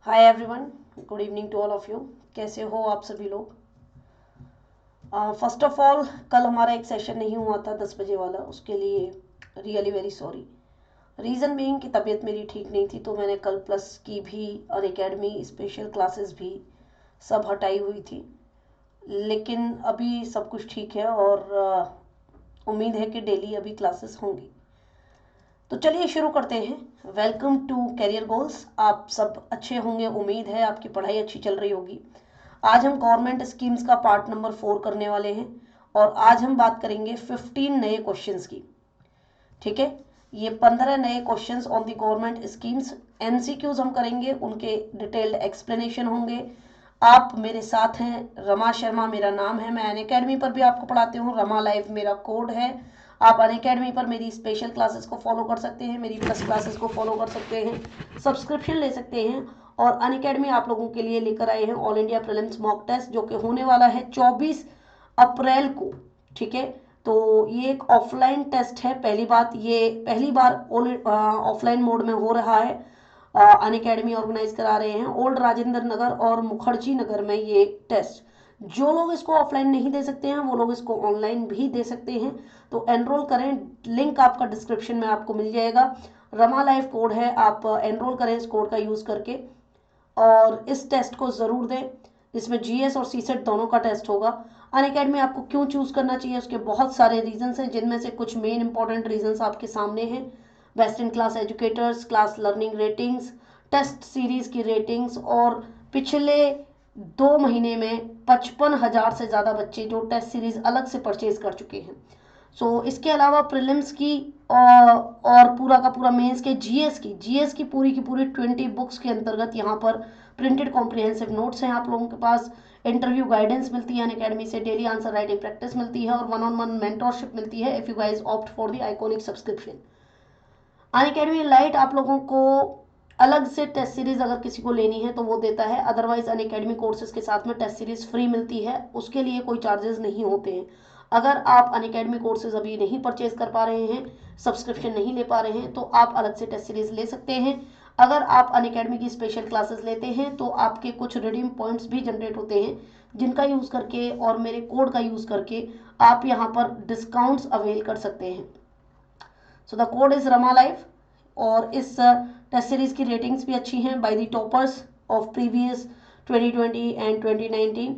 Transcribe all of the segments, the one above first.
Hi everyone, good evening to all of you. कैसे हो आप सभी लोग? फर्स्ट ऑफ ऑल, कल हमारा एक सेशन नहीं हुआ था 10 बजे वाला, उसके लिए really very sorry. Reason being कि तबीयत मेरी ठीक नहीं थी, तो मैंने कल प्लस की भी और एकेडमी स्पेशल क्लासेस भी सब हटाई हुई थी। लेकिन अभी सब कुछ ठीक है और उम्मीद है कि डेली अभी क्लासेस होंगी। तो चलिए शुरू करते हैं। Welcome to career goals. आप सब अच्छे होंगे, उम्मीद है आपकी पढ़ाई अच्छी चल रही होगी। आज हम गवर्नमेंट स्कीम्स का पार्ट नंबर 4 करने वाले हैं और आज हम बात करेंगे 15 नए क्वेश्चंस की। ठीक है, ये 15 नए questions on the government schemes. MCQs हम करेंगे, उनके डिटेल्ड एक्सप्लेनेशन होंगे। आप मेरे साथ हैं, रमा शर्मा मेरा नाम है। मैं अनअकैडमी पर भी आपको पढ़ाती हूँ, रमा लाइव मेरा कोड है। आप अनअकैडमी पर मेरी स्पेशल क्लासेस को फॉलो कर सकते हैं, मेरी प्लस क्लासेस को फॉलो कर सकते हैं, सब्सक्रिप्शन ले सकते हैं। और अनअकैडमी आप लोगों के लिए लेकर आए हैं all India prelims mock test, जो कि होने वाला है 24 अप्रैल को। ठीक है, तो ये एक ऑफलाइन टेस्ट है। पहली बार ऑफलाइन मोड में हो रहा है। अनअकैडमी ऑर्गेनाइज करा रहे हैं ओल्ड राजेंद्र नगर और मुखर्जी नगर में ये टेस्ट। जो लोग इसको ऑफलाइन नहीं दे सकते हैं वो लोग इसको ऑनलाइन भी दे सकते हैं। तो एनरोल करें, लिंक आपका डिस्क्रिप्शन में आपको मिल जाएगा। रमा लाइफ कोड है, आप एनरोल करें इस कोड का यूज़ करके और इस टेस्ट को ज़रूर दें। इसमें जीएस और सीसेट दोनों का टेस्ट होगा। अनअकैडमी आपको क्यों चूज़ करना चाहिए, उसके बहुत सारे रीजंस हैं, जिनमें से कुछ मेन इंपॉर्टेंट रीजंस आपके सामने हैं। Best in class educators, class learning ratings, test series की रेटिंग्स और पिछले 2 महीने में 55,000 से ज़्यादा बच्चे जो टेस्ट सीरीज अलग से परचेज कर चुके हैं। इसके अलावा प्रीलिम्स की और पूरा का पूरा मेंस के जीएस की पूरी 20 बुक्स के अंतर्गत यहाँ पर प्रिंटेड कॉम्प्रिहेंसिव नोट्स हैं आप लोगों के पास। इंटरव्यू गाइडेंस मिलती है अनअकैडमी से, डेली आंसर राइटिंग प्रैक्टिस मिलती है और वन ऑन वन मेंटोरशिप मिलती है if you guys opt for the iconic subscription. Unacademy light आप लोगों को अलग से टेस्ट सीरीज अगर किसी को लेनी है तो वो देता है, अदरवाइज अनअकैडमी कोर्सेज के साथ में टेस्ट सीरीज फ्री मिलती है, उसके लिए कोई चार्जेस नहीं होते हैं। अगर आप अनअकैडमी कोर्सेज अभी नहीं परचेज कर पा रहे हैं, सब्सक्रिप्शन नहीं ले पा रहे हैं, तो आप अलग से टेस्ट सीरीज ले सकते हैं। अगर आप अनअकैडमी की स्पेशल क्लासेस लेते हैं तो आपके कुछ रिडीम पॉइंट्स भी जनरेट होते हैं, जिनका यूज़ करके और मेरे कोड का यूज़ करके आप यहाँ पर डिस्काउंट्स अवेल कर सकते हैं। So the code is Rama life और इस टेस्ट सीरीज की रेटिंग्स भी अच्छी हैं by the toppers of previous 2020 and 2019।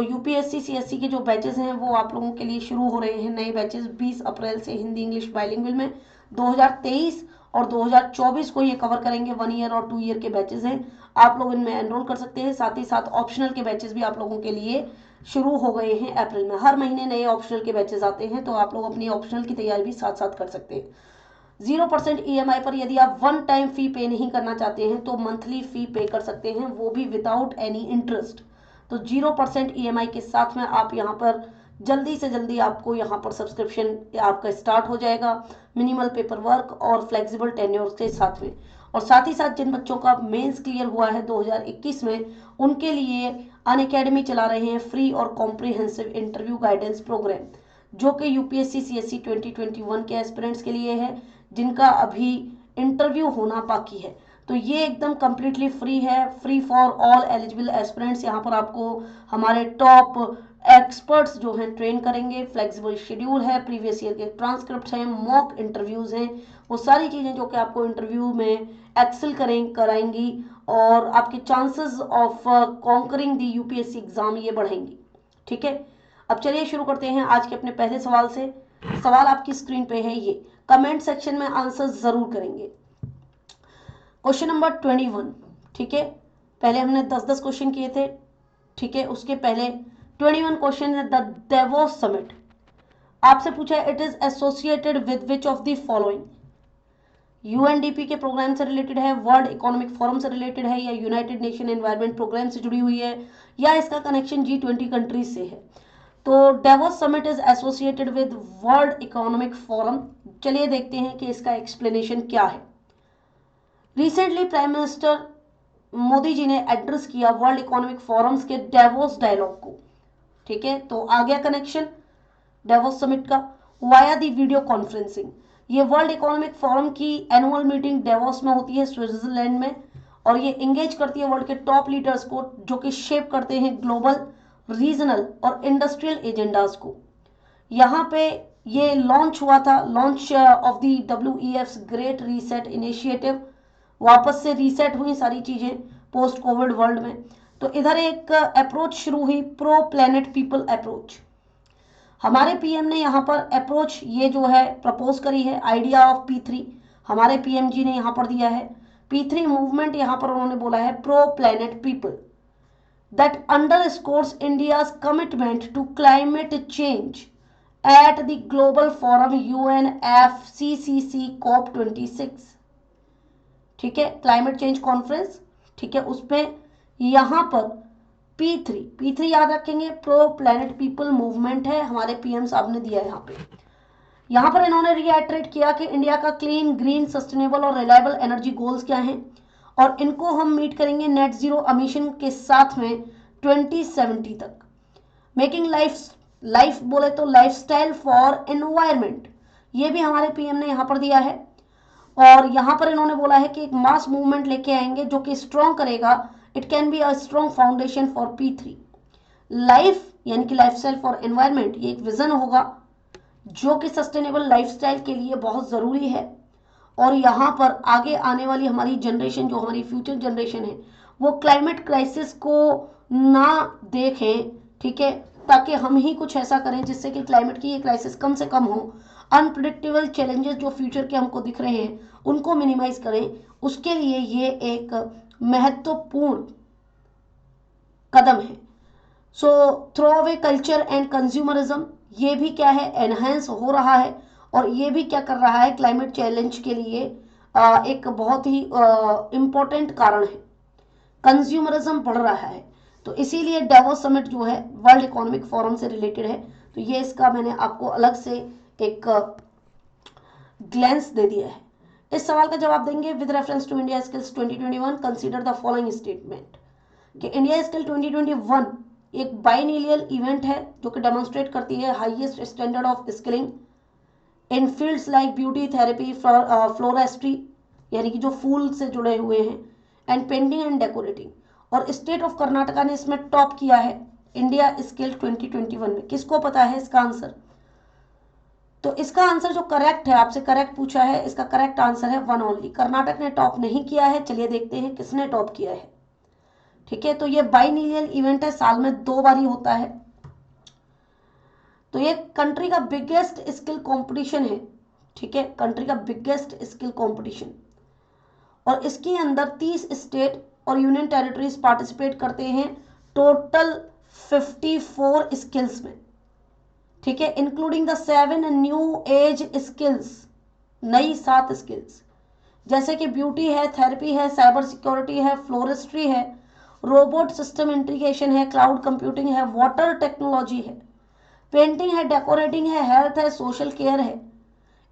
UPSC CSC के जो बैचेस हैं वो आप लोगों के लिए शुरू हो रहे हैं, नए बैचेस 20 अप्रैल से हिंदी इंग्लिश बाइलिंगुअल में। 2023 और 2024 को ये कवर करेंगे, 1 ईयर और 2 ईयर के बैचेस हैं। आप लोग इनमें एनरोल कर सकते हैं। साथ ही साथ ऑप्शनल के बैचेस भी आप लोगों के लिए शुरू हो गए हैं अप्रैल में। हर महीने नए ऑप्शनल के बैचेस आते हैं, तो आप लोग अपनी ऑप्शनल की तैयारी भी साथ साथ कर सकते हैं। 0% ईएमआई पर यदि आप वन टाइम फी पे नहीं करना चाहते हैं तो मंथली फी पे कर सकते हैं, वो भी विदाउट एनी इंटरेस्ट। तो 0% ईएमआई के साथ में आप यहाँ पर जल्दी से जल्दी आपको यहाँ पर सब्सक्रिप्शन आपका स्टार्ट हो जाएगा, मिनिमल पेपर वर्क और फ्लेक्सिबल टेन्योर के साथ में। और साथ ही साथ जिन बच्चों का मेंस क्लियर हुआ है 2021 में, उनके लिए अनअकैडमी चला रहे हैं फ्री और कॉम्प्रिहेंसिव इंटरव्यू गाइडेंस प्रोग्राम, जो कि यूपीएससी सीएससी 2021 के एस्पिरेंट्स के लिए है, जिनका अभी इंटरव्यू होना बाकी है। तो ये एकदम कम्प्लीटली फ्री है, free for all eligible aspirants. यहाँ पर आपको हमारे टॉप एक्सपर्ट्स जो हैं ट्रेन करेंगे, फ्लेक्सिबल शेड्यूल है, प्रीवियस ईयर के ट्रांसक्रिप्ट हैं, मॉक इंटरव्यूज़ हैं, वो सारी चीज़ें जो कि आपको इंटरव्यू में एक्सेल कराएंगी और आपके chances of conquering the UPSC exam ये बढ़ेंगी। ठीक है, अब चलिए शुरू करते हैं आज के अपने पहले सवाल से। सवाल आपकी स्क्रीन पे है, ये कमेंट सेक्शन में आंसर जरूर करेंगे। Question number 21। ठीक है, पहले हमने 10-10 क्वेश्चन किए थे। ठीक है, उसके पहले 21 क्वेश्चन है, द डेवोस समिट। आपसे पूछा है, it is associated with which of the following. UNDP के प्रोग्राम से रिलेटेड है, वर्ल्ड इकोनॉमिक फोरम से रिलेटेड है, या यूनाइटेड नेशन एनवायरमेंट प्रोग्राम से जुड़ी हुई है, या इसका कनेक्शन G20 कंट्रीज से है। तो Davos summit is associated with World Economic Forum. चलिए देखते हैं कि इसका एक्सप्लेनेशन क्या है। Recently prime minister Modi ji ने एड्रेस किया वर्ल्ड इकोनॉमिक फोरम्स के डेवोस डायलॉग को। ठीक है, तो आ गया कनेक्शन डेवोस समिट का वाया दी वीडियो कॉन्फ्रेंसिंग। ये वर्ल्ड इकोनॉमिक फोरम की एनुअल मीटिंग डेवोस में होती है, स्विट्जरलैंड में, और ये इंगेज करती है वर्ल्ड के टॉप लीडर्स को जो कि शेप करते हैं ग्लोबल, रीजनल और इंडस्ट्रियल एजेंडाज को। यहाँ पे ये लॉन्च हुआ था, launch of the WEF's great reset initiative. वापस से रीसेट हुई सारी चीजें पोस्ट कोविड वर्ल्ड में। तो इधर एक अप्रोच शुरू हुई, प्रो प्लेनेट पीपल अप्रोच। हमारे पीएम ने यहाँ पर अप्रोच ये जो है प्रपोज करी है, आइडिया ऑफ P3 हमारे पीएम जी ने यहाँ पर दिया है। P3 मूवमेंट यहाँ पर उन्होंने बोला है pro planet people that underscores India's commitment to climate change at the global forum UNFCCC COP26। ठीक है, क्लाइमेट चेंज कॉन्फ्रेंस, ठीक है, उसमें यहां पर P3 याद रखेंगे, प्रो प्लेनेट पीपल मूवमेंट है, हमारे पीएम साहब ने दिया है यहाँ पर इन्होंने रिएटरेट किया कि इंडिया का क्लीन, ग्रीन, सस्टेनेबल और रिलायबल एनर्जी गोल्स क्या हैं और इनको हम मीट करेंगे नेट जीरो एमिशन के साथ में 2070 तक। मेकिंग लाइफ बोले तो लाइफस्टाइल फॉर एनवायरमेंट, ये भी हमारे पीएम ने यहाँ पर दिया है। और यहाँ पर इन्होंने बोला है कि एक मास मूवमेंट लेके आएंगे जो कि स्ट्रॉन्ग करेगा, it can be a strong foundation for P3। Life यानी कि लाइफस्टाइल फॉर एनवायरमेंट, ये एक विजन होगा जो कि सस्टेनेबल लाइफस्टाइल के लिए बहुत ज़रूरी है। और यहाँ पर आगे आने वाली हमारी जनरेशन, जो हमारी फ्यूचर जनरेशन है, वो क्लाइमेट क्राइसिस को ना देखें, ठीक है, ताकि हम ही कुछ ऐसा करें जिससे कि क्लाइमेट की ये क्राइसिस कम से कम हो। अनप्रिडिक्टेबल चैलेंजेस जो फ्यूचर के हमको दिख रहे हैं उनको मिनिमाइज करें, उसके लिए ये एक महत्वपूर्ण कदम है। So throw away culture and consumerism, ये भी क्या है, एनहेंस हो रहा है और ये भी क्या कर रहा है, क्लाइमेट चैलेंज के लिए एक बहुत ही इम्पोर्टेंट कारण है। कंज्यूमरिज्म बढ़ रहा है, तो इसीलिए डावोस समिट जो है वर्ल्ड इकोनॉमिक फोरम से रिलेटेड है। तो ये इसका मैंने आपको अलग से एक ग्लैंस दे दिया है। इस सवाल का जवाब देंगे with reference to India skills 2021 consider the following statement कि इंडिया स्किल 2021 एक बाइनेरियल इवेंट है जो कि डेमोन्स्ट्रेट करती है highest standard of skilling in fields like beauty, therapy, floristry यानी कि जो फूल से जुड़े हुए हैं, एंड पेंटिंग एंड डेकोरेटिंग। और स्टेट ऑफ कर्नाटका ने इसमें टॉप किया है इंडिया स्किल 2021 में। किसको पता है इसका आंसर? तो इसका आंसर जो करेक्ट है, आपसे करेक्ट पूछा है, इसका करेक्ट आंसर है वन ओनली। कर्नाटक ने टॉप नहीं किया है। चलिए देखते हैं किसने टॉप किया है। ठीक है, तो ये बाइनेरियल इवेंट है, साल में 2 बार ही होता है। तो ये कंट्री का बिगेस्ट स्किल कंपटीशन है। ठीक है, कंट्री का बिगेस्ट स्किल कंपटीशन, और इसके अंदर 30 स्टेट और यूनियन टेरिटरीज पार्टिसिपेट करते हैं टोटल 54 स्किल्स में। ठीक है, including the 7 new age skills, नई 7 स्किल्स जैसे कि ब्यूटी है, थेरेपी है, साइबर सिक्योरिटी है, फ्लोरेस्ट्री है, रोबोट सिस्टम इंटीग्रेशन है, क्लाउड कंप्यूटिंग है, वाटर टेक्नोलॉजी है, पेंटिंग है, डेकोरेटिंग है, हेल्थ है, सोशल केयर है।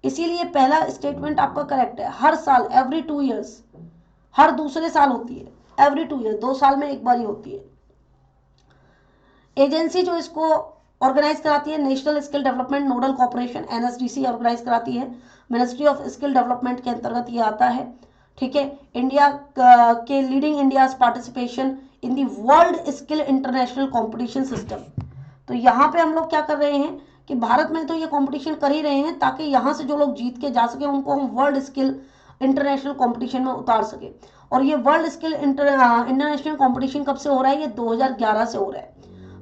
इसीलिए पहला स्टेटमेंट आपका करेक्ट है। हर साल एवरी 2 ईयर्स, हर दूसरे साल होती है, एवरी 2 ईयर, 2 साल में एक बार ही होती है। एजेंसी जो इसको ऑर्गेनाइज कराती है national skill development nodal corporation, NSDC organise कराती है। मिनिस्ट्री ऑफ स्किल डेवलपमेंट के अंतर्गत ये आता है। ठीक है, इंडिया के leading India's participation in the world skill international competition system. तो यहाँ पे हम लोग क्या कर रहे हैं कि भारत में तो ये कंपटीशन कर ही रहे हैं ताकि यहाँ से जो लोग जीत के जा सके उनको हम वर्ल्ड स्किल इंटरनेशनल कंपटीशन में उतार सके। और ये वर्ल्ड स्किल इंटरनेशनल कंपटीशन कब से हो रहा है? ये 2011 से हो रहा है।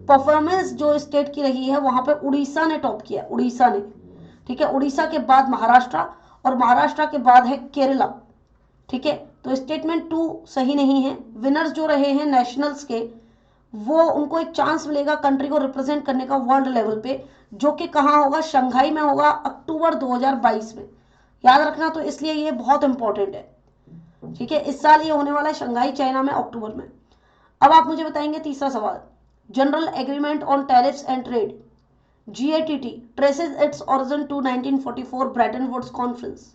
परफॉर्मेंस जो स्टेट की रही है वहां पे उड़ीसा ने टॉप किया, उड़ीसा ने। ठीक है, उड़ीसा के बाद महाराष्ट्र और महाराष्ट्र के बाद है केरला। ठीक है, तो स्टेटमेंट 2 सही नहीं है। विनर्स जो रहे हैं नेशनल्स के, वो उनको एक चांस मिलेगा कंट्री को रिप्रेजेंट करने का वर्ल्ड लेवल पे, जो कि कहाँ होगा? शंघाई में होगा, अक्टूबर 2022 में। याद रखना, तो इसलिए ये बहुत इंपॉर्टेंट है। ठीक है, इस साल ये होने वाला है शंघाई, चाइना में, अक्टूबर में। अब आप मुझे बताएंगे तीसरा सवाल, general agreement on tariffs and trade GATT traces its origin to 1944 Bretton Woods conference.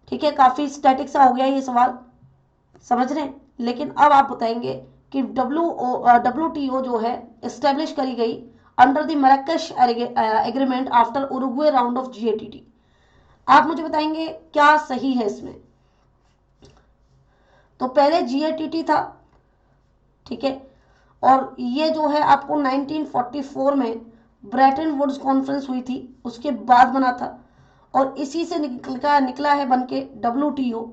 ठीक है, काफी स्टैटिक सा हो गया ये सवाल, समझ रहे हैं? लेकिन अब आप बताएंगे कि WTO जो है एस्टेब्लिश करी गई under the Marrakesh agreement after Uruguay round of GATT। आप मुझे बताएंगे क्या सही है इसमें? तो पहले GATT था, ठीक है, और ये जो है आपको 1944 में ब्रेटन वुड्स कॉन्फ्रेंस हुई थी, उसके बाद बना था, और इसी से निकला है बन के WTO,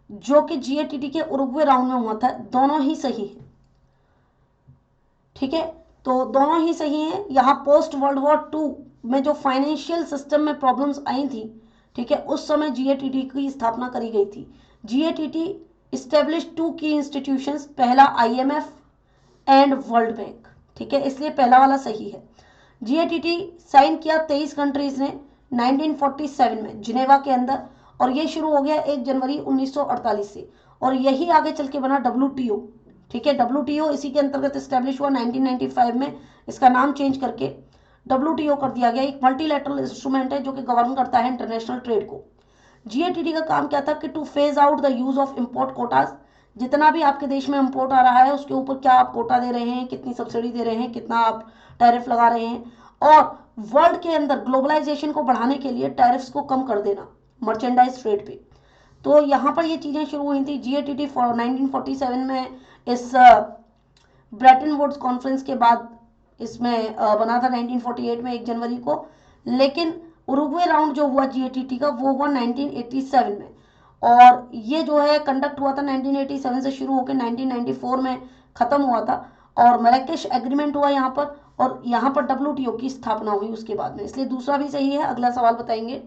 जो कि GATT के उरुग्वे राउंड में हुआ था। दोनों ही सही है, ठीक है, तो दोनों ही सही है। यहाँ पोस्ट वर्ल्ड वॉर 2 में जो फाइनेंशियल सिस्टम में प्रॉब्लम्स आई थी, ठीक है, उस समय GATT की स्थापना करी गई थी। GATT इस्टेब्लिश 2 की इंस्टीट्यूशंस, पहला IMF एंड वर्ल्ड बैंक, ठीक है, इसलिए पहला वाला सही है। GATT साइन किया 23 कंट्रीज ने 1947 में जिनेवा के अंदर, और ये शुरू हो गया 1 जनवरी 1948 से, और यही आगे चल के बना WTO, ठीक है। WTO इसी के अंतर्गत स्टैब्लिश हुआ 1995 में, इसका नाम चेंज करके WTO कर दिया गया। एक मल्टीलैटरल इंस्ट्रूमेंट है जो कि गवर्न करता है इंटरनेशनल ट्रेड को। GATT का काम क्या था कि two phase out the use of import Kota's, जितना भी आपके देश में इंपोर्ट आ रहा है उसके ऊपर क्या आप कोटा दे रहे हैं, कितनी सब्सिडी दे रहे हैं, कितना आप टैरिफ लगा रहे हैं, और वर्ल्ड के अंदर ग्लोबलाइजेशन को बढ़ाने के लिए टैरिफ्स को कम कर देना मर्चेंडाइज ट्रेड पे। तो यहाँ पर ये चीजें शुरू हुई थी। GATT 1947 में इस ब्रेटन वुड्स कॉन्फ्रेंस के बाद इसमें बना था 1948 में 1 जनवरी को, लेकिन उरुग्वे राउंड जो हुआ GATT का वो हुआ 1987 में, और ये जो है कंडक्ट हुआ था 1987 से शुरू होकर 1994 में खत्म हुआ था, और मैराकेश एग्रीमेंट हुआ यहाँ पर, और यहाँ पर WTO की स्थापना हुई उसके बाद में, इसलिए दूसरा भी सही है। अगला सवाल बताएंगे।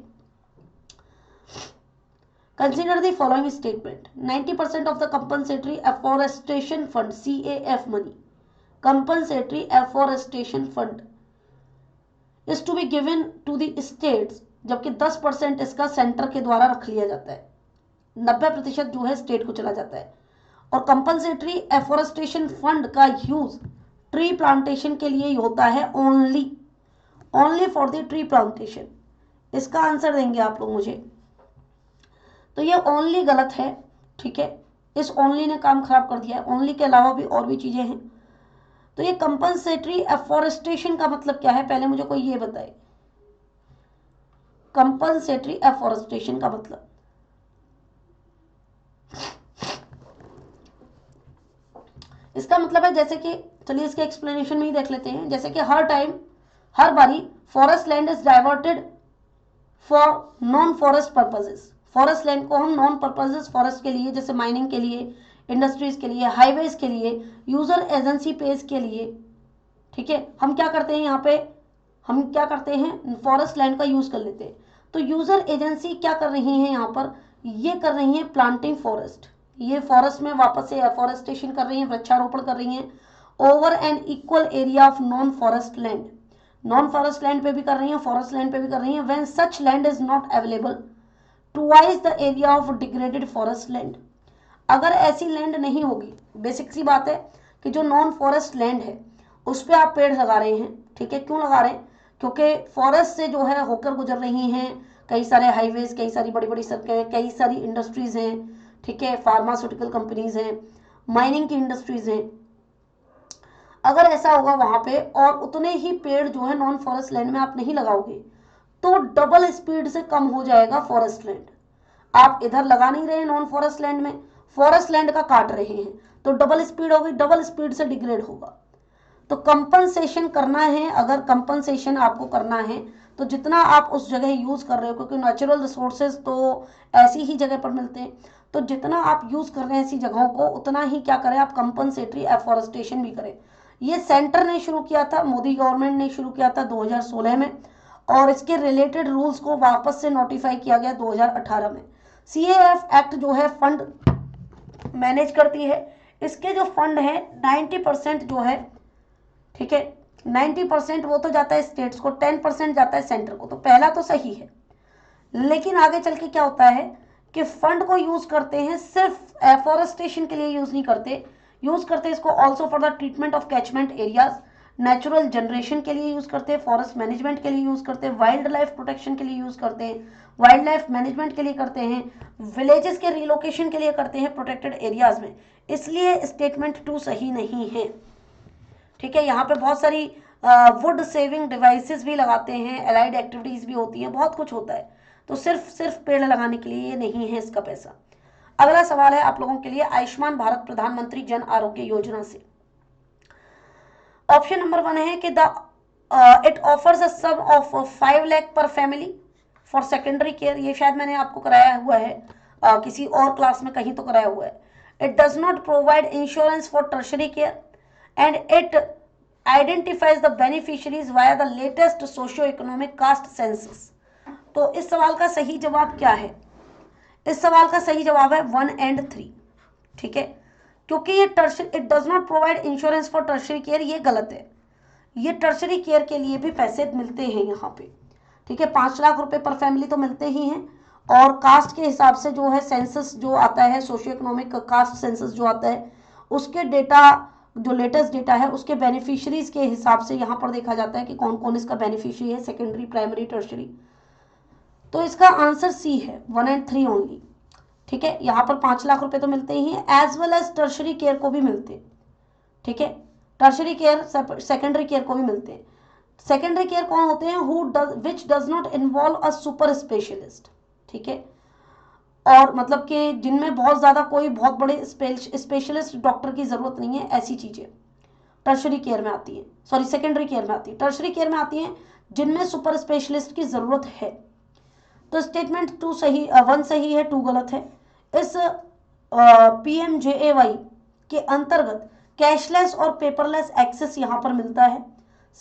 Consider the following statement, 90% of the compensatory afforestation fund CAF money, compensatory afforestation fund is to be given to the states, जबकि 10% इसका सेंटर के द्वारा रख लिया जाता है, 90% जो है स्टेट को चला जाता है। और कंपनसेटरी एफॉरेस्टेशन फंड का यूज ट्री प्लांटेशन के लिए होता है, only for the tree plantation. इसका आंसर देंगे आप लोग मुझे। तो ये ओनली गलत है, ठीक है, इस ओनली ने काम खराब कर दिया है। ओनली के अलावा भी और भी चीजें हैं। तो ये कंपनसेटरी एफॉरेस्टेशन का मतलब क्या है, पहले मुझे कोई ये बताए। कंपनसेटरी एफॉरेस्टेशन का मतलब इसका मतलब है, जैसे कि चलिए इसके एक्सप्लेनेशन में ही देख लेते हैं। जैसे कि हर बारी forest land is diverted for non forest purposes. Forest land को हम नॉन पर्पजेस फॉरेस्ट के लिए, जैसे माइनिंग के लिए, इंडस्ट्रीज के लिए, हाईवेज के लिए, यूजर एजेंसी पेज के लिए, ठीक है, हम क्या करते हैं यहाँ पे, हम क्या करते हैं, फॉरेस्ट लैंड का यूज कर लेते हैं। तो यूजर एजेंसी क्या कर रही है यहाँ पर, ये कर रही है प्लांटिंग फॉरेस्ट, ये फॉरेस्ट में वापस से एफॉरेस्टेशन कर रही है, वृक्षारोपण कर रही है over an equal area of non forest land. Non forest land पे भी कर रही है, फॉरेस्ट लैंड पे भी कर रही है। When such land is not available twice the area of degraded forest land. अगर ऐसी लैंड नहीं होगी, बेसिक सी बात है कि जो नॉन फॉरेस्ट लैंड है उस पर आप पेड़ लगा रहे हैं, ठीक है, क्यों लगा रहे हैं, क्योंकि फॉरेस्ट से जो है होकर गुजर रही हैं कई सारे हाईवेज, कई सारी बड़ी बड़ी सड़कें, कई सारी इंडस्ट्रीज हैं, ठीक है, फार्मास्यूटिकल कंपनीज हैं, माइनिंग की इंडस्ट्रीज हैं। अगर ऐसा होगा वहां पे और उतने ही पेड़ जो है नॉन फॉरेस्ट लैंड में आप नहीं लगाओगे तो डबल स्पीड से कम हो जाएगा फॉरेस्ट लैंड। आप इधर लगा नहीं रहे नॉन फॉरेस्ट लैंड में, फॉरेस्ट लैंड का काट रहे हैं, तो डबल स्पीड होगी, डबल स्पीड से डिग्रेड होगा। तो कंपनसेशन करना है, अगर कंपनसेशन आपको करना है तो जितना आप उस जगह यूज कर रहे हो, क्योंकि नेचुरल रिसोर्सेज तो ऐसी ही जगह पर मिलते हैं, तो जितना आप यूज कर रहे हैं ऐसी जगहों को उतना ही क्या करें आप कंपनसेटरी एफॉरेस्टेशन भी करें। ये सेंटर ने शुरू किया था, मोदी गवर्नमेंट ने शुरू किया था 2016 में, और इसके रिलेटेड रूल्स को वापस से नोटिफाई किया गया 2018 में। CAF एक्ट जो है फंड मैनेज करती है, इसके जो फंड है 90% जो है, ठीक है, 90% वो तो जाता है स्टेट्स को, 10% जाता है सेंटर को। तो पहला तो सही है, लेकिन आगे चल के क्या होता है कि फंड को यूज करते हैं सिर्फ एफॉरेस्टेशन के लिए यूज नहीं करते, यूज करते इसको also for the treatment of catchment areas, natural generation के लिए यूज करते हैं, फॉरेस्ट मैनेजमेंट के लिए यूज करते हैं, वाइल्ड लाइफ प्रोटेक्शन के लिए यूज करते हैं, वाइल्ड लाइफ मैनेजमेंट के लिए करते हैं, विलेजेस के रिलोकेशन के लिए करते हैं प्रोटेक्टेड एरियाज में। इसलिए स्टेटमेंट 2 सही नहीं है, ठीक है। यहाँ पे बहुत सारी वुड सेविंग डिवाइसेस भी लगाते हैं, एलाइड एक्टिविटीज भी होती हैं, बहुत कुछ होता है, तो सिर्फ पेड़ लगाने के लिए ये नहीं है इसका पैसा। अगला सवाल है आप लोगों के लिए आयुष्मान भारत प्रधानमंत्री जन आरोग्य योजना से। ऑप्शन नंबर 1 है कि it offers a sum of 5 lakh per family for secondary care. ये शायद मैंने आपको कराया हुआ है किसी और क्लास में, कहीं तो कराया हुआ है। It does not provide insurance for tertiary care and it identifies the beneficiaries via the latest socio economic caste census. तो इस सवाल का सही जवाब क्या है? इस सवाल का सही जवाब है 1 और 3। ठीक है, क्योंकि ये it does not provide insurance for tertiary care, ये गलत है। ये टर्शरी केयर के लिए भी पैसे मिलते हैं यहाँ पे। ठीक है, 5 लाख रुपए पर फैमिली तो मिलते ही हैं, और कास्ट के हिसाब से जो है सेंसस जो आता है, सोशियो इकोनॉमिक कास्ट सेंसस जो आता है, उसके डेटा जो लेटेस्ट डेटा है उसके बेनिफिशियरीज के हिसाब से यहाँ पर देखा जाता है कि कौन कौन इसका बेनिफिशियरी है, सेकेंडरी, प्राइमरी, टर्शरी। तो इसका आंसर सी है 1 और 3 ओनली। ठीक है, यहाँ पर 5 लाख रुपए तो मिलते ही हैं, as well as tertiary care को भी मिलते हैं। ठीक है, टर्शरी केयर सेकेंडरी केयर को भी मिलते हैं। सेकेंडरी केयर कौन होते हैं? Which does not involve a super specialist. ठीक है, और मतलब कि जिनमें बहुत ज्यादा कोई बहुत बड़े स्पेशलिस्ट डॉक्टर की जरूरत नहीं है, ऐसी चीजें टर्शरी केयर में आती है, सॉरी सेकेंडरी केयर में आती है। टर्शरी केयर में आती है जिनमें सुपर स्पेशलिस्ट की जरूरत है। तो स्टेटमेंट 1 सही है, 2 गलत है। इस PMJAY के अंतर्गत कैशलेस और पेपरलेस एक्सेस यहाँ पर मिलता है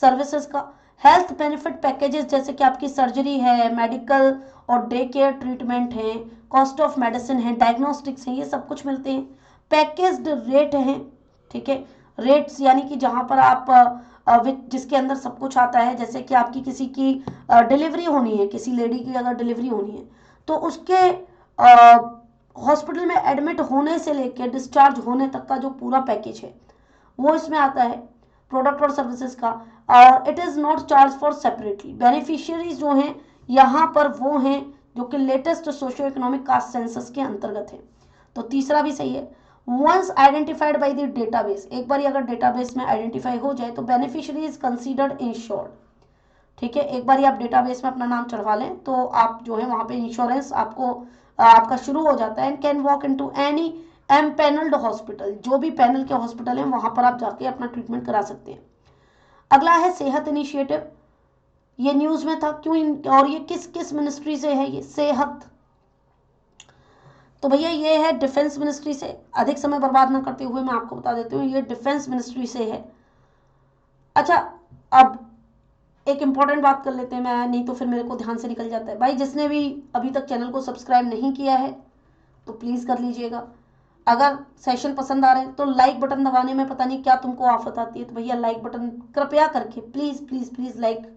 सर्विसेज का। हेल्थ बेनिफिट पैकेजेस जैसे कि आपकी सर्जरी है, मेडिकल और डे केयर ट्रीटमेंट है, कॉस्ट ऑफ मेडिसिन है, डायग्नोस्टिक्स है, ये सब कुछ मिलते हैं। पैकेज्ड रेट हैं। ठीक है, रेट्स यानी कि जहाँ पर आप जिसके अंदर सब कुछ आता है, जैसे कि आपकी किसी की डिलीवरी होनी है, किसी लेडी की अगर डिलीवरी होनी है तो उसके हॉस्पिटल में एडमिट होने से लेकर डिस्चार्ज होने तक का जो पूरा पैकेज है वो इसमें आता है प्रोडक्ट और सर्विसेज का। और it is not charge for separately. Beneficiaries जो हैं यहाँ पर वो हैं जो कि latest socio economic caste census के अंतर्गत है। तो तीसरा भी सही है। Once identified by the database, एक बार अगर डेटाबेस में आइडेंटिफाई हो जाए तो बेनिफिशियरी इज कंसीडर्ड इंश्योर्ड। ठीक है, एक बार आप डेटाबेस में अपना नाम चढ़वा लें तो आप जो है वहां पे इंश्योरेंस आपका शुरू हो जाता है। And can walk into any empanelled hospital, जो भी पैनल के हॉस्पिटल हैं वहां पर आप जाके अपना ट्रीटमेंट करा सकते हैं। अगला है सेहत इनिशिएटिव। ये न्यूज में था क्यों, और ये किस किस मिनिस्ट्री से है? ये सेहत, तो भैया ये है डिफेंस मिनिस्ट्री से। अधिक समय बर्बाद ना करते हुए मैं आपको बता देती हूँ, ये डिफेंस मिनिस्ट्री से है। अच्छा, अब एक इंपॉर्टेंट बात कर लेते हैं, मैं नहीं तो फिर मेरे को ध्यान से निकल जाता है। भाई जिसने भी अभी तक चैनल को सब्सक्राइब नहीं किया है तो प्लीज़ कर लीजिएगा। अगर सेशन पसंद आ रहे हैं तो लाइक बटन दबाने में पता नहीं क्या तुमको आफत आती है, तो भैया लाइक बटन कृपया करके प्लीज़ प्लीज़ प्लीज़ लाइक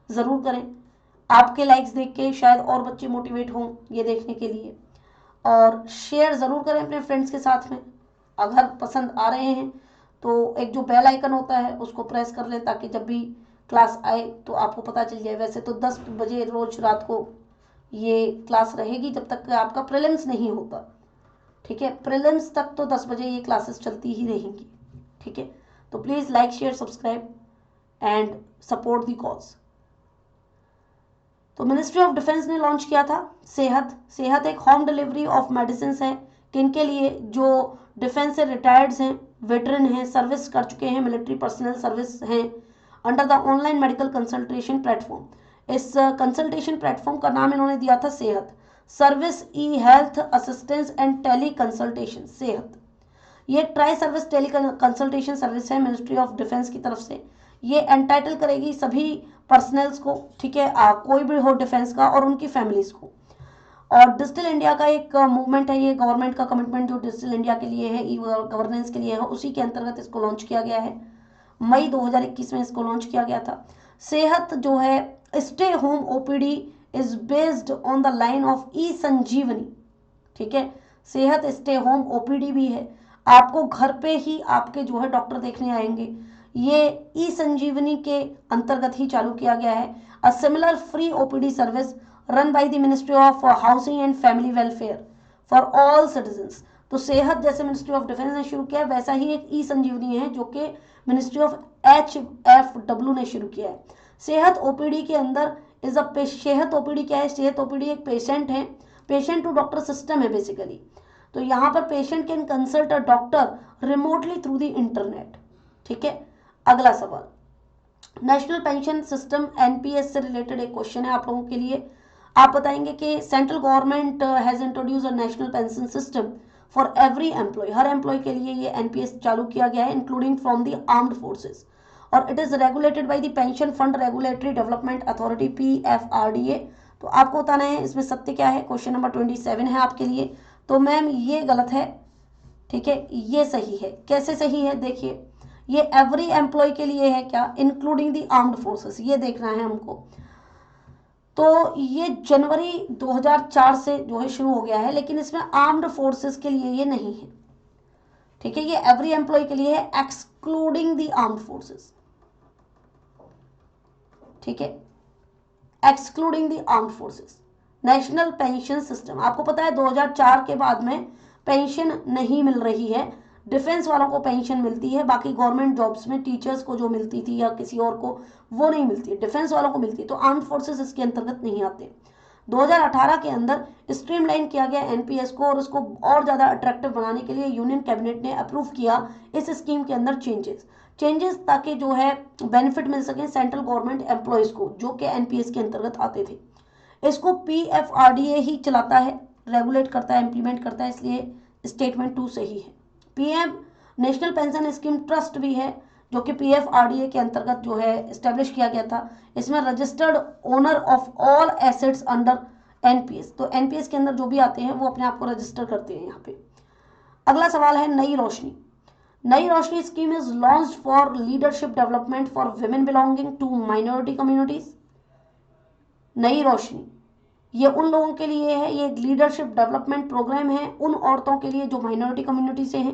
ज़रूर करें। आपके लाइक्स देख के शायद और बच्चे मोटिवेट हों ये देखने के लिए। और शेयर ज़रूर करें अपने फ्रेंड्स के साथ में। अगर पसंद आ रहे हैं तो एक जो बेल आइकन होता है उसको प्रेस कर लें ताकि जब भी क्लास आए तो आपको पता चल जाए। वैसे तो 10 बजे रोज रात को ये क्लास रहेगी जब तक आपका प्रीलिम्स नहीं होता। ठीक है, प्रीलिम्स तक तो 10 बजे ये क्लासेस चलती ही रहेंगी। ठीक है, तो please like share subscribe and support the cause. तो मिनिस्ट्री ऑफ डिफेंस ने लॉन्च किया था सेहत एक होम डिलीवरी ऑफ मेडिसिन है। किनके लिए? जो डिफेंस से रिटायर्ड हैं, वेटरन हैं, सर्विस कर चुके हैं, मिलिट्री पर्सनल सर्विस हैं, under the online medical consultation platform. इस कंसल्टेशन प्लेटफॉर्म का नाम इन्होंने दिया था Sehat, service e health assistance and tele consultation Sehat. ये tri service tele consultation service है मिनिस्ट्री ऑफ डिफेंस की तरफ से। ये एंटाइटल करेगी सभी पर्सनल्स को, ठीक है, कोई भी हो डिफेंस का, और उनकी फैमिलीज को। और डिजिटल इंडिया का एक मूवमेंट है, ये गवर्नमेंट का कमिटमेंट जो डिजिटल इंडिया के लिए है, ई गवर्नेंस के लिए है, उसी के अंतर्गत इसको लॉन्च किया गया है। मई 2021 में इसको लॉन्च किया गया था। सेहत जो है stay home OPD is based on the line of e Sanjeevani. ठीक है, सेहत स्टे होम ओपीडी भी है, आपको घर पे ही आपके जो है डॉक्टर देखने आएंगे। ये ई संजीवनी के अंतर्गत ही चालू किया गया है। A similar free OPD service run by the ministry of housing and family welfare for all citizens. तो सेहत जैसे मिनिस्ट्री ऑफ डिफेंस ने शुरू किया, वैसा ही एक ई संजीवनी है जो कि मिनिस्ट्री ऑफ HFW ने शुरू किया है। सेहत ओपीडी के अंदर इज अ सेहत ओपीडी क्या है? सेहत ओपीडी एक पेशेंट है, पेशेंट टू डॉक्टर सिस्टम है बेसिकली। तो यहाँ पर patient can consult a doctor remotely through the internet. ठीक है, अगला सवाल, नेशनल पेंशन सिस्टम एनपीएस से रिलेटेड एक क्वेश्चन है आप लोगों के लिए। आप बताएंगे कि central government has introduce a national pension system for every employee, हर एम्प्लॉय के लिए ये एनपीएस चालू किया गया है, including from the armed forces, और it is regulated by the pension fund regulatory development authority PFRDA. तो आपको बताना है इसमें सत्य क्या है। क्वेश्चन नंबर 27 है आपके लिए। तो मैम ये गलत है, ठीक है, ये सही है। कैसे सही है, देखिए, ये एवरी एम्प्लॉय के लिए है क्या, इंक्लूडिंग द आर्म्ड फोर्सेस, ये देखना है हमको। तो ये जनवरी 2004 से जो है शुरू हो गया है, लेकिन इसमें आर्म्ड फोर्सेस के लिए ये नहीं है। ठीक है, ये एवरी एम्प्लॉय के लिए है, एक्सक्लूडिंग द आर्म्ड फोर्सेस। ठीक है, excluding the armed forces. National pension system, आपको पता है 2004 के बाद में पेंशन नहीं मिल रही है। डिफेंस वालों को पेंशन मिलती है, बाकी गवर्नमेंट जॉब्स में टीचर्स को जो मिलती थी या किसी और को वो नहीं मिलती है, डिफेंस वालों को मिलती है। तो आर्म्ड फोर्सेस इसके अंतर्गत नहीं आते। 2018 के अंदर स्ट्रीमलाइन किया गया एनपीएस को, और उसको और ज़्यादा अट्रैक्टिव बनाने के लिए यूनियन कैबिनेट ने अप्रूव किया इस स्कीम के अंदर चेंजेस ताकि जो है बेनिफिट मिल सके सेंट्रल गवर्नमेंट एम्प्लॉयज़ को जो कि एनपीएस के अंतर्गत आते थे। इसको पीएफआरडीए ही चलाता है, रेगुलेट करता है, इंप्लीमेंट करता है, इसलिए स्टेटमेंट 2 सही है। PM national pension scheme trust भी है जो कि पीएफआरडीए के अंतर्गत जो है एस्टेब्लिश किया गया था। इसमें registered owner of all assets under NPS, तो एनपीएस के अंदर जो भी आते हैं वो अपने आप को रजिस्टर करते हैं यहाँ पे। अगला सवाल है Nai Roshni. Nai Roshni scheme is launched for leadership development for women belonging to minority communities. Nai Roshni ये उन लोगों के लिए है, ये लीडरशिप डेवलपमेंट प्रोग्राम है उन औरतों के लिए जो माइनॉरिटी कम्युनिटी से हैं।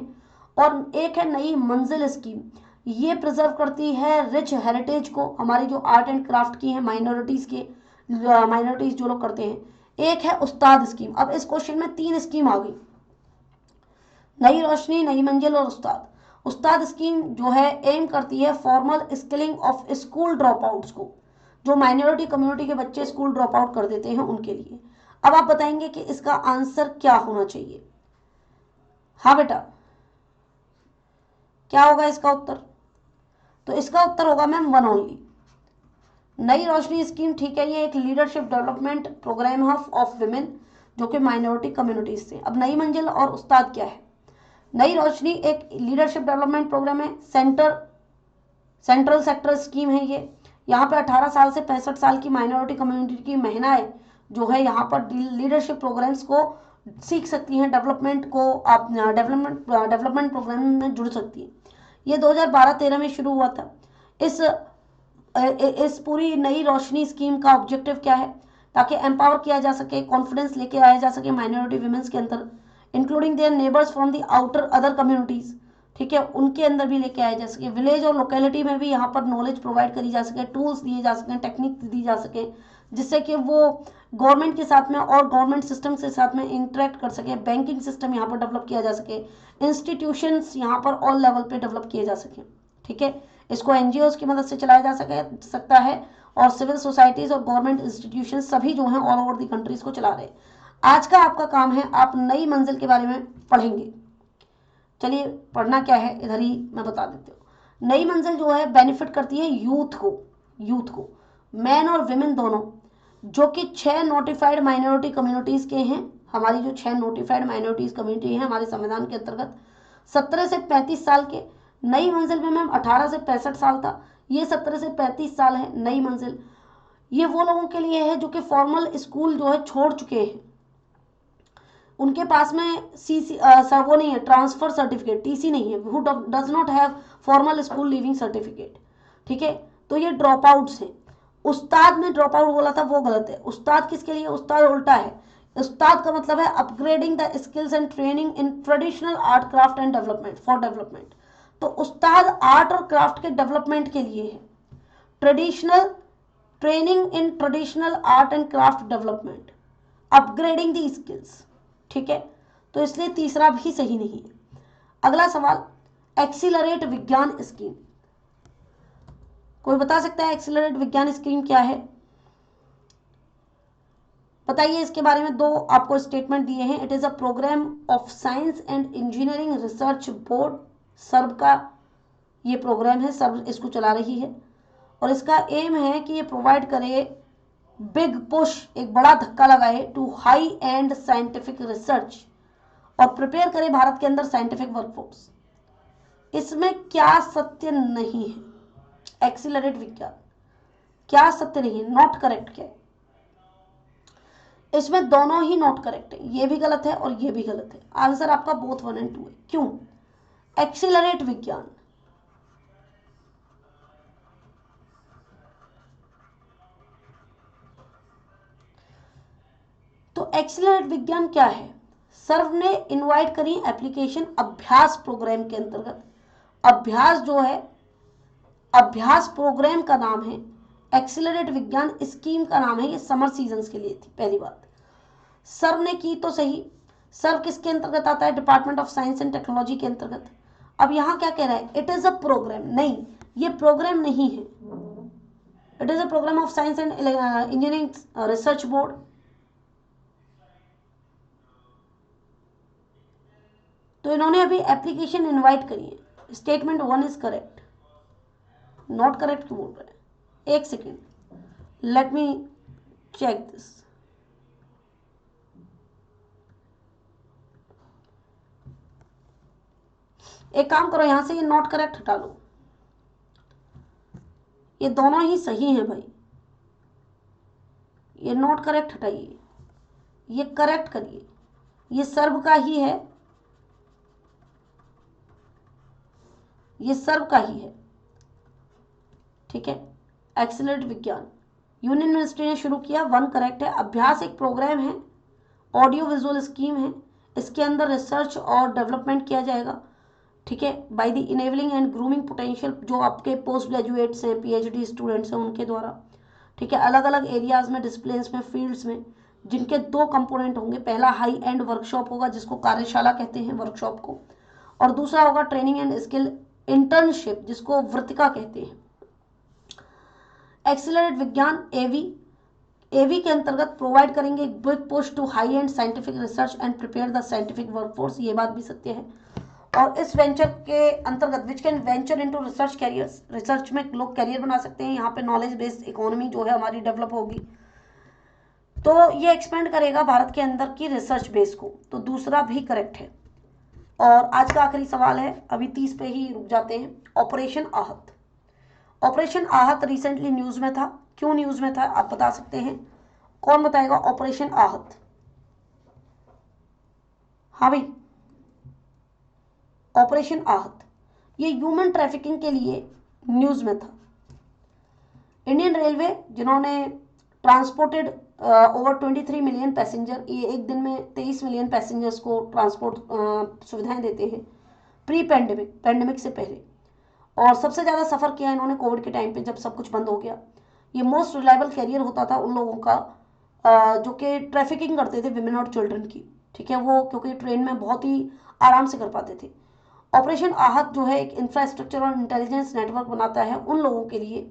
और एक है नई मंजिल स्कीम, ये प्रिजर्व करती है रिच हेरिटेज को, हमारी जो आर्ट एंड क्राफ्ट की है माइनॉरिटीज जो लोग करते हैं। एक है उस्ताद स्कीम। अब इस क्वेश्चन में 3 स्कीम आ गई, नई रोशनी, नई मंजिल और उस्ताद। उस्ताद स्कीम जो है एम करती है formal skilling of school drop outs को, जो माइनॉरिटी कम्युनिटी के बच्चे स्कूल ड्रॉप आउट कर देते हैं उनके लिए। अब आप बताएंगे कि इसका आंसर क्या होना चाहिए। हाँ बेटा, क्या होगा इसका उत्तर? तो इसका उत्तर होगा मैम 1 ओनली। नई रोशनी स्कीम, ठीक है, ये एक लीडरशिप डेवलपमेंट प्रोग्राम है ऑफ विमेन जो कि माइनॉरिटी कम्युनिटीज से। अब नई मंजिल और उस्ताद क्या है? नई रोशनी एक लीडरशिप डेवलपमेंट प्रोग्राम है, सेंट्रल सेक्टर स्कीम है ये। यहाँ पे 18 साल से 65 साल की माइनॉरिटी कम्युनिटी की महिलाएं जो है यहाँ पर लीडरशिप प्रोग्राम्स को सीख सकती हैं, डेवलपमेंट प्रोग्राम में जुड़ सकती हैं। ये 2012-13 में शुरू हुआ था। इस पूरी नई रोशनी स्कीम का ऑब्जेक्टिव क्या है? ताकि एम्पावर किया जा सके, कॉन्फिडेंस लेके आया जा सके माइनॉरिटी वुमेन्स के अंदर, including there neighbours from the outer other communities. ठीक है, उनके अंदर भी लेके आया जा सके। विलेज और लोकेलिटी में भी यहाँ पर नॉलेज प्रोवाइड करी जा सके, टूल्स दिए जा सकें, टेक्निक दी जा सके, जिससे कि वो गवर्नमेंट के साथ में और गवर्नमेंट सिस्टम के साथ में इंटरेक्ट कर सके। बैंकिंग सिस्टम यहाँ पर डेवलप किया जा सके, इंस्टीट्यूशंस यहाँ पर ऑल लेवल पे डेवलप किए जा सके। ठीक है, इसको एनजीओज की मदद से चलाया जा सकता है, और सिविल सोसाइटीज और गवर्नमेंट इंस्टीट्यूशन सभी जो हैं ऑल ओवर दी कंट्रीज को चला रहे हैं। आज का आपका काम है, आप नई मंजिल के बारे में पढ़ेंगे। चलिए, पढ़ना क्या है इधर ही मैं बता देती हूँ। नई मंजिल जो है बेनिफिट करती है यूथ को, मैन और विमेन दोनों, जो कि 6 नोटिफाइड माइनॉरिटी कम्युनिटीज के हैं। हमारी जो 6 नोटिफाइड माइनॉरिटीज कम्युनिटी है हमारे संविधान के अंतर्गत, 17 से 35 साल के। नई मंजिल में मैम 18 से 65 साल था, ये 17 से 35 साल है नई मंजिल। ये वो लोगों के लिए है जो कि फॉर्मल स्कूल जो है छोड़ चुके हैं, उनके पास में वो नहीं है, ट्रांसफर सर्टिफिकेट, टीसी नहीं है, who does not have formal school leaving certificate. ठीक है, तो ये ड्रॉप आउट्स हैं। उस्ताद में ड्रॉप आउट बोला था, वो गलत है। उस्ताद किसके लिए? उस्ताद उल्टा है। उस्ताद का मतलब है upgrading the skills and training in traditional art craft and development for development. तो उस्ताद आर्ट और क्राफ्ट के डेवलपमेंट के लिए है, traditional training in traditional art and craft development, upgrading the skills. ठीक है, तो इसलिए तीसरा भी सही नहीं है। अगला सवाल, एक्सीलरेट विज्ञान स्कीम। कोई बता सकता है एक्सीलरेट विज्ञान स्कीम क्या है? बताइए इसके बारे में, दो आपको स्टेटमेंट दिए हैं। It is a programme of science and engineering research board, SERB का ये प्रोग्राम है, सर्व इसको चला रही है, और इसका एम है कि ये प्रोवाइड करे बिग पुश, एक बड़ा धक्का लगाए to high and scientific research, और प्रिपेयर करे भारत के अंदर साइंटिफिक वर्कफोर्स। इसमें क्या सत्य नहीं है? एक्सीलरेट विज्ञान, क्या सत्य नहीं है? नॉट करेक्ट क्या है? इसमें दोनों ही नॉट करेक्ट है, ये भी गलत है और ये भी गलत है। आंसर आपका बोथ 1 और 2 है। क्यों? एक्सीलरेट विज्ञान, तो एक्सीलरेट विज्ञान क्या है? सर्व ने इनवाइट करी एप्लीकेशन अभ्यास प्रोग्राम के अंतर्गत। अभ्यास जो है, अभ्यास प्रोग्राम का नाम है, एक्सीलरेट विज्ञान स्कीम का नाम है। ये समर सीजन्स के लिए थी। पहली बात, सर्व ने की तो सही, सर्व किसके अंतर्गत आता है? Department of science and technology के अंतर्गत। अब यहां क्या कह रहा है? It is a programme. नहीं, ये प्रोग्राम नहीं है, it is a programme of science and engineering research board. तो इन्होंने अभी एप्लीकेशन इनवाइट करी है। Statement 1 is correct, not correct क्यों बोल रहे हैं? एक second, let me check this. एक काम करो, यहां से ये नॉट करेक्ट हटा लो, ये दोनों ही सही हैं भाई। ये नॉट करेक्ट हटाइए, ये करेक्ट करिए, ये सर्व का ही है, ये सर्व का ही है, ठीक है। एक्सीलरेट विज्ञान यूनियन मिनिस्ट्री ने शुरू किया, 1 करेक्ट है। अभ्यास एक प्रोग्राम है, ऑडियो विजुअल स्कीम है, इसके अंदर रिसर्च और डेवलपमेंट किया जाएगा, ठीक है, by the enabling and grooming potential, जो आपके पोस्ट ग्रेजुएट्स हैं, पीएचडी स्टूडेंट्स हैं, उनके द्वारा, ठीक है, अलग अलग एरियाज में, डिसिप्लिन्स में, फील्ड्स में, जिनके 2 कंपोनेंट होंगे। पहला हाई एंड वर्कशॉप होगा, जिसको कार्यशाला कहते हैं वर्कशॉप को, और दूसरा होगा ट्रेनिंग एंड स्किल इंटर्नशिप, जिसको वृत्तिका कहते हैं। एक्सीलरेट विज्ञान एवी के अंतर्गत प्रोवाइड करेंगे big push to high and scientific research and prepare the scientific workforce, ये बात भी सत्य है। और इस वेंचर के अंतर्गत which can venture into research carriers, research में लोग कैरियर बना सकते हैं, यहाँ पे नॉलेज बेस्ड इकोनॉमी जो है हमारी डेवलप होगी, तो ये एक्सपेंड करेगा भारत के अंदर की रिसर्च बेस को। तो दूसरा भी करेक्ट है। और आज का आखिरी सवाल है, अभी 30 पे ही रुक जाते हैं। ऑपरेशन आहत, ऑपरेशन आहत रिसेंटली न्यूज में था, क्यों न्यूज में था आप बता सकते हैं? कौन बताएगा? ऑपरेशन आहत, हाँ भाई, ऑपरेशन आहत ये ह्यूमन ट्रैफिकिंग के लिए न्यूज में था। इंडियन रेलवे जिन्होंने ट्रांसपोर्टेड ओवर 23 मिलियन पैसेंजर, ये एक दिन में 23 मिलियन पैसेंजर्स को ट्रांसपोर्ट सुविधाएं देते हैं प्री पैंडेमिक, पैंडेमिक से पहले, और सबसे ज़्यादा सफ़र किया इन्होंने कोविड के टाइम पे, जब सब कुछ बंद हो गया। ये मोस्ट रिलायबल कैरियर होता था उन लोगों का जो कि ट्रैफिकिंग करते थे विमेन और चिल्ड्रन की, ठीक है, वो क्योंकि ट्रेन में बहुत ही आराम से कर पाते थे। ऑपरेशन आहत जो है एक इंफ्रास्ट्रक्चर और इंटेलिजेंस नेटवर्क बनाता है उन लोगों के लिए,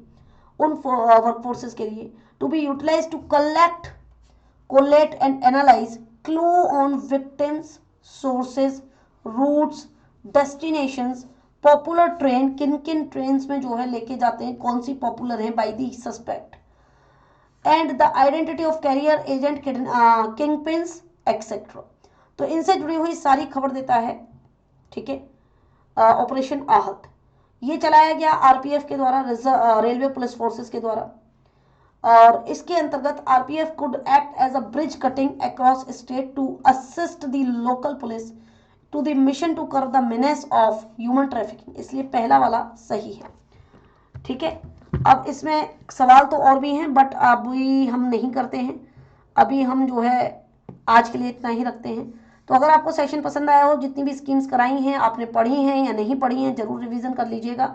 उन वर्कफोर्सेस के लिए, to be utilise to collect, collate and analyse clue on victims, sources, routes, destinations, popular train, किन किन ट्रेन में जो है लेके जाते हैं, कौन सी पॉपुलर है by the suspect, and the identity of carrier agent, kingpins et cetera. तो इनसे जुड़ी हुई सारी खबर देता है, ठीक है, ऑपरेशन आहत। ये चलाया गया आरपीएफ के द्वारा, रेलवे पुलिस फोर्सेस के द्वारा, और इसके अंतर्गत RPF could act as a bridge cutting across state to assist the local police to the mission to curb the menace of human trafficking, इसलिए पहला वाला सही है, ठीक है। अब इसमें सवाल तो और भी हैं, बट अभी हम नहीं करते हैं, अभी हम जो है आज के लिए इतना ही रखते हैं। तो अगर आपको सेशन पसंद आया हो, जितनी भी स्कीम्स कराई हैं आपने पढ़ी हैं या नहीं पढ़ी हैं, जरूर रिवीजन कर लीजिएगा।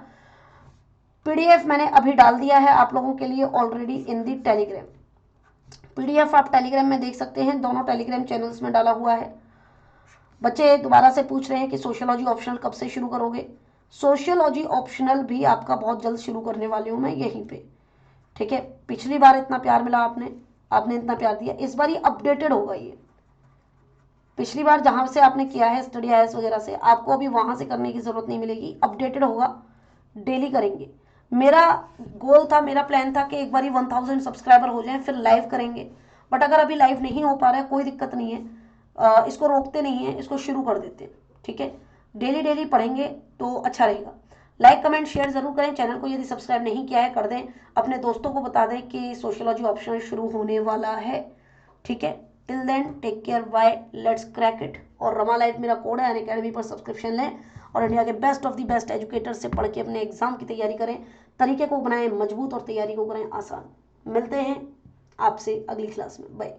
पीडीएफ मैंने अभी डाल दिया है आप लोगों के लिए already in the Telegram. PDF आप टेलीग्राम में देख सकते हैं, दोनों टेलीग्राम चैनल्स में डाला हुआ है। बच्चे दोबारा से पूछ रहे हैं कि सोशियोलॉजी ऑप्शनल कब से शुरू करोगे? सोशियोलॉजी ऑप्शनल भी आपका बहुत जल्द शुरू करने वाली हूँ मैं यहीं पे, ठीक है। पिछली बार इतना प्यार मिला आपने, आपने इतना प्यार दिया। इस बार ये अपडेटेड होगा। ये पिछली बार जहाँ से आपने किया है स्टडी आईएएस वगैरह से, आपको अभी वहाँ से करने की ज़रूरत नहीं मिलेगी, अपडेटेड होगा, डेली करेंगे। मेरा गोल था, मेरा प्लान था कि एक बार 1000 सब्सक्राइबर हो जाए फिर लाइव करेंगे, बट अगर अभी लाइव नहीं हो पा रहा है कोई दिक्कत नहीं है, इसको रोकते नहीं है, इसको शुरू कर देते हैं, ठीक है। डेली डेली पढ़ेंगे तो अच्छा रहेगा। लाइक कमेंट शेयर जरूर करें, चैनल को यदि सब्सक्राइब नहीं किया है कर दें, अपने दोस्तों को बता दें कि सोशियोलॉजी ऑप्शनल शुरू होने वाला है, ठीक है। Till then take care, bye, let's crack it. और रमा लाइफ मेरा कोड है, अनअकैडमी पर सब्सक्रिप्शन लें और इंडिया के best of the best educator से पढ़ के अपने एग्जाम की तैयारी करें, तरीके को बनाएं मजबूत और तैयारी को करें आसान। मिलते हैं आपसे अगली क्लास में, बाय।